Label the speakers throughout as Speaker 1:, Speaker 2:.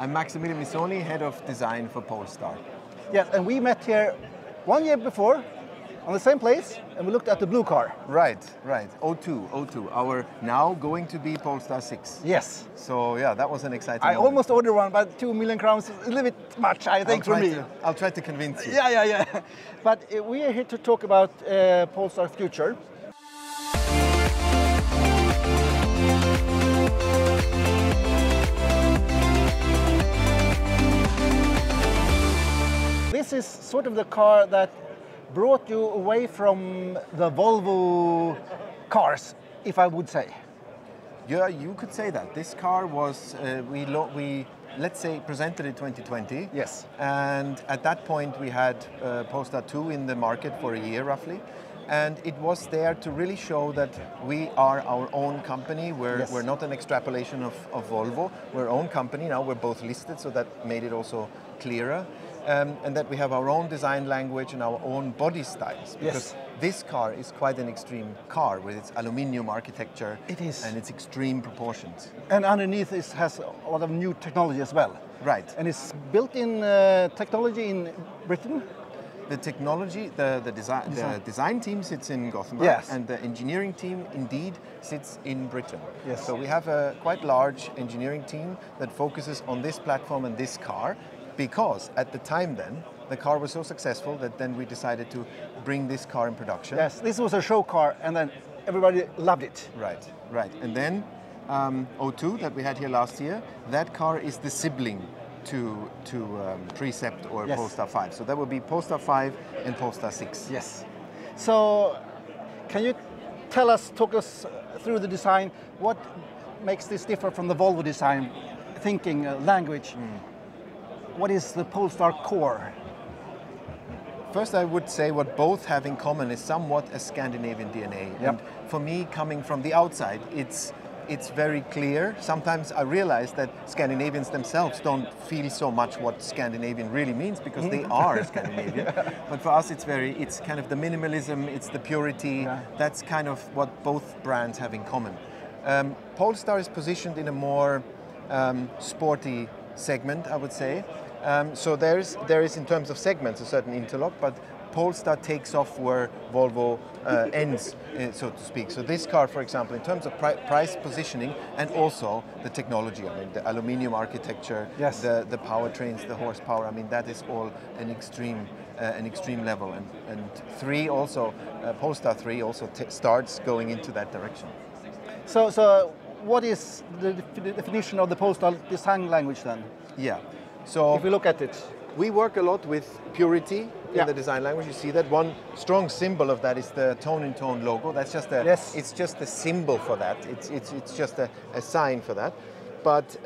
Speaker 1: I'm Maximilian Missoni, Head of Design for Polestar.
Speaker 2: Yes, and we met here 1 year before on the same place, and we looked at the blue car.
Speaker 1: Right. O2, our now going to be Polestar 6.
Speaker 2: Yes.
Speaker 1: So yeah, that was an exciting
Speaker 2: I
Speaker 1: moment.
Speaker 2: almost ordered one, but 2 million crowns is a little bit much, I think, for me.
Speaker 1: I'll try to convince you.
Speaker 2: Yeah. But we are here to talk about Polestar future. This is sort of the car that brought you away from the Volvo cars, if I would say.
Speaker 1: Yeah, you could say that. This car was, we let's say, presented in 2020.
Speaker 2: Yes.
Speaker 1: And at that point we had Polestar 2 in the market for a year roughly. And it was there to really show that we are our own company. We're not an extrapolation of Volvo. We're our own company. Now we're both listed, so that made it also clearer. And that we have our own design language and our own body styles. Because this car is quite an extreme car with its aluminium architecture.
Speaker 2: It is.
Speaker 1: And its extreme proportions.
Speaker 2: And underneath it has a lot of new technology as well.
Speaker 1: Right.
Speaker 2: And it's built in technology in Britain.
Speaker 1: The technology, the design team sits in Gothenburg,
Speaker 2: yes.
Speaker 1: And the engineering team indeed sits in Britain.
Speaker 2: Yes.
Speaker 1: So we have a quite large engineering team that focuses on this platform and this car, because at the time then, the car was so successful that then we decided to bring this car in production.
Speaker 2: Yes, this was a show car and then everybody loved it.
Speaker 1: Right. And then O2 that we had here last year, that car is the sibling to Precept or Polestar 5. So that would be Polestar 5 and Polestar 6.
Speaker 2: Yes. So can you talk us through the design? What makes this different from the Volvo design, thinking, language? What is the Polestar core?
Speaker 1: First, I would say what both have in common is somewhat a Scandinavian DNA.
Speaker 2: Yep.
Speaker 1: And for me, coming from the outside, it's very clear. Sometimes I realize that Scandinavians themselves don't feel so much what Scandinavian really means, because they are Scandinavian. But for us, it's kind of the minimalism, it's the purity. Yeah. That's kind of what both brands have in common. Polestar is positioned in a more sporty segment, I would say. So there is in terms of segments a certain interlock, but Polestar takes off where Volvo ends, so to speak. So this car, for example, in terms of price positioning and also the technology, I mean the aluminium architecture, the powertrains, the horsepower, I mean that is all an extreme level. And Polestar 3 also starts going into that direction.
Speaker 2: So what is the definition of the Polestar design language then?
Speaker 1: Yeah. So
Speaker 2: if we look at it,
Speaker 1: we work a lot with purity in the design language. You see that one strong symbol of that is the tone-in-tone logo. That's just it's just a symbol for that. It's just a sign for that. But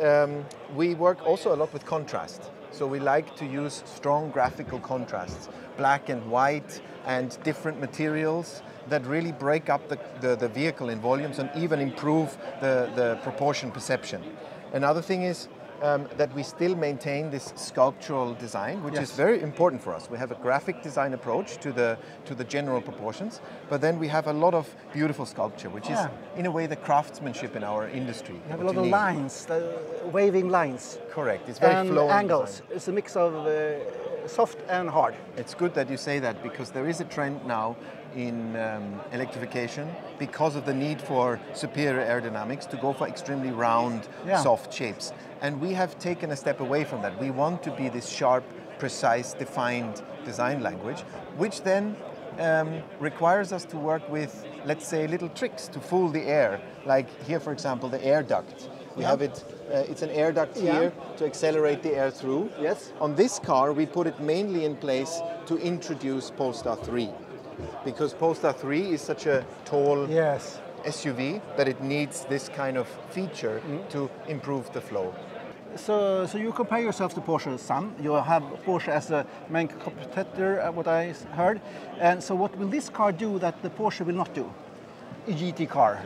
Speaker 1: we work also a lot with contrast. So we like to use strong graphical contrasts, black and white and different materials that really break up the vehicle in volumes and even improve the proportion perception. Another thing is that we still maintain this sculptural design, which is very important for us. We have a graphic design approach to the general proportions, but then we have a lot of beautiful sculpture, which is in a way the craftsmanship in our industry.
Speaker 2: You have a lot of lines, waving lines.
Speaker 1: Correct. It's very flowing.
Speaker 2: Angles.
Speaker 1: Design.
Speaker 2: It's a mix of soft and hard.
Speaker 1: It's good that you say that, because there is a trend now in electrification, because of the need for superior aerodynamics, to go for extremely round, soft shapes. And we have taken a step away from that. We want to be this sharp, precise, defined design language, which then requires us to work with, let's say, little tricks to fool the air. Like here, for example, the air duct. We have it, it's an air duct here to accelerate the air through.
Speaker 2: Yes.
Speaker 1: On this car, we put it mainly in place to introduce Polestar 3. Because Polestar 3 is such a tall SUV that it needs this kind of feature to improve the flow.
Speaker 2: So you compare yourself to Porsche some. You have Porsche as the main competitor, what I heard. And so what will this car do that the Porsche will not do? A GT car.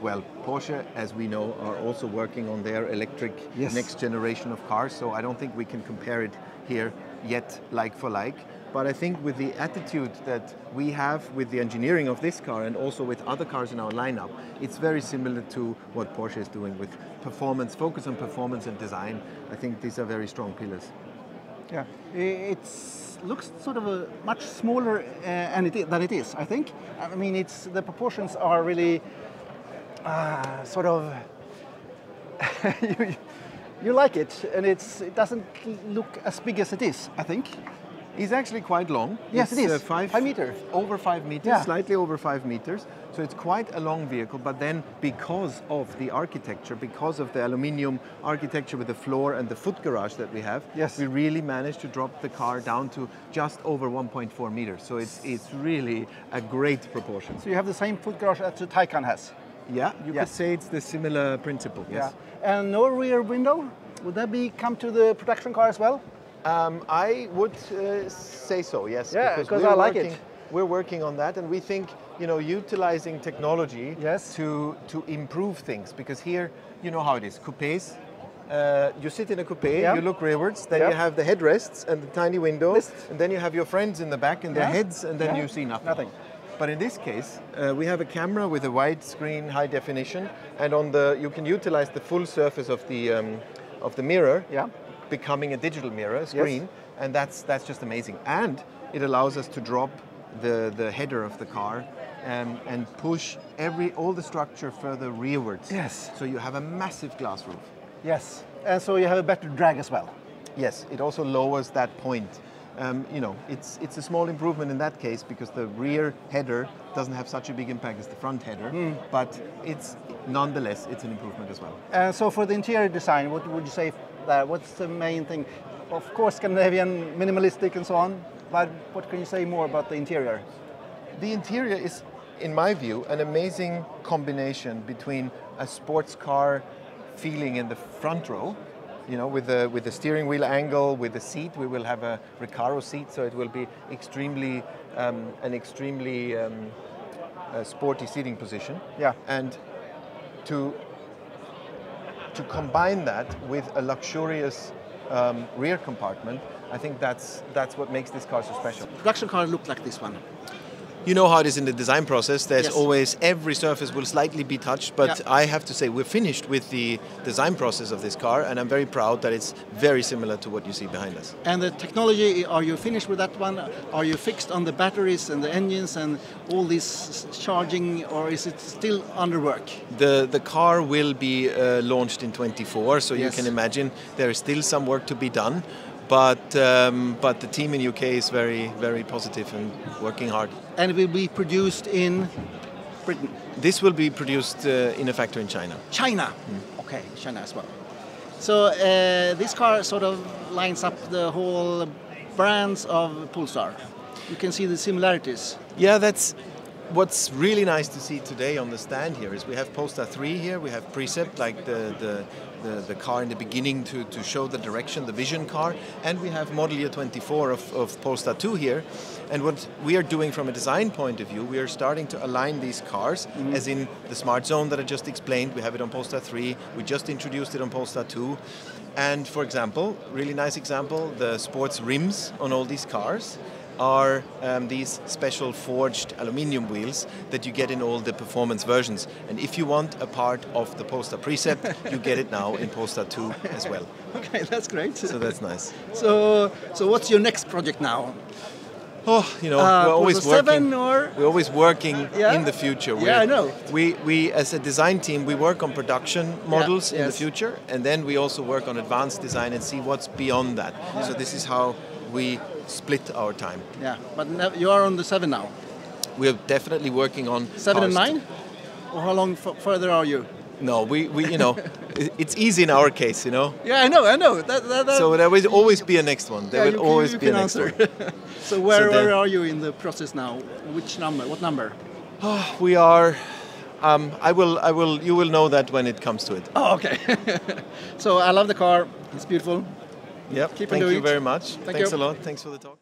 Speaker 1: Well, Porsche, as we know, are also working on their electric next generation of cars, so I don't think we can compare it here yet like for like. But I think with the attitude that we have with the engineering of this car and also with other cars in our lineup, it's very similar to what Porsche is doing with performance, focus on performance and design. I think these are very strong pillars.
Speaker 2: Yeah, it looks sort of a much smaller than it is, I think. I mean, the proportions are really sort of, you like it, and it doesn't look as big as it is, I think.
Speaker 1: It's actually quite long.
Speaker 2: Yes,
Speaker 1: it's,
Speaker 2: it is.
Speaker 1: 5
Speaker 2: meters.
Speaker 1: Over 5 meters,
Speaker 2: yeah.
Speaker 1: Slightly over 5 meters. So it's quite a long vehicle, but then because of the architecture, because of the aluminium architecture with the floor and the foot garage that we have,
Speaker 2: yes.
Speaker 1: we really managed to drop the car down to just over 1.4 meters. So it's really a great proportion.
Speaker 2: So you have the same foot garage as the Taycan has?
Speaker 1: Yeah, you could say it's the similar principle, yes.
Speaker 2: Yeah. And no rear window? Would that come to the production car as well?
Speaker 1: I would say so, yes.
Speaker 2: Yeah, because I like it.
Speaker 1: We're working on that, and we think, utilizing technology to improve things. Because here, you know how it is. Coupés, you sit in a coupé, you look rearwards, then you have the headrests and the tiny windows, and then you have your friends in the back and their heads, and then you see nothing. But in this case, we have a camera with a widescreen, high definition, and you can utilize the full surface of the mirror. Yeah. Becoming a digital mirror screen, and that's just amazing. And it allows us to drop the header of the car and push all the structure further rearwards.
Speaker 2: Yes.
Speaker 1: So you have a massive glass roof.
Speaker 2: Yes, and so you have a better drag as well.
Speaker 1: Yes, it also lowers that point. It's a small improvement in that case because the rear header doesn't have such a big impact as the front header, but nonetheless, it's an improvement as well.
Speaker 2: So for the interior design, what would you say there? What's the main thing? Of course, Scandinavian, minimalistic and so on, but what can you say more about the interior?
Speaker 1: The interior is, in my view, an amazing combination between a sports car feeling in the front row, with the steering wheel angle, with the seat. We will have a Recaro seat, so it will be an extremely sporty seating position. Yeah. And to combine that with a luxurious rear compartment, I think that's what makes this car so special.
Speaker 2: Production car look like this one.
Speaker 1: You know how it is in the design process. There's always, every surface will slightly be touched, but I have to say we're finished with the design process of this car, and I'm very proud that it's very similar to what you see behind us.
Speaker 2: And the technology, are you finished with that one? Are you fixed on the batteries and the engines and all this charging, or is it still under work?
Speaker 1: The car will be launched in 24, so you can imagine there is still some work to be done. But the team in UK is very, very positive and working hard.
Speaker 2: And it will be produced in Britain?
Speaker 1: This will be produced in a factory in China.
Speaker 2: China? Okay, China as well. So this car sort of lines up the whole brands of Polestar. You can see the similarities.
Speaker 1: Yeah, that's what's really nice to see today on the stand here is we have Polestar 3 here, we have Precept, like the car in the beginning to show the direction, the vision car, and we have Model Year 24 of Polestar 2 here. And what we are doing from a design point of view, we are starting to align these cars, as in the Smart Zone that I just explained, we have it on Polestar 3, we just introduced it on Polestar 2. And for example, really nice example, the sports rims on all these cars are these special forged aluminium wheels that you get in all the performance versions. And if you want a part of the Polestar Precept, you get it now in Polestar 2 as well.
Speaker 2: Okay, that's great.
Speaker 1: So that's nice.
Speaker 2: So what's your next project now?
Speaker 1: Oh, we're always working. We're always working in the future.
Speaker 2: I know.
Speaker 1: We as a design team, we work on production models in the future, and then we also work on advanced design and see what's beyond that. So this is how we split our time.
Speaker 2: Yeah, but you are on the 7 now.
Speaker 1: We are definitely working on
Speaker 2: 7 and 9. Or how long further are you?
Speaker 1: No, we it's easy in our case,
Speaker 2: Yeah, I know.
Speaker 1: So there will always be a next one. There will always be a next one.
Speaker 2: So where are you in the process now? Which number? What number?
Speaker 1: We are. You will know that when it comes to it.
Speaker 2: Oh, okay. So I love the car. It's beautiful.
Speaker 1: Yep. Thank you very much. Thanks a lot. Thanks for the talk.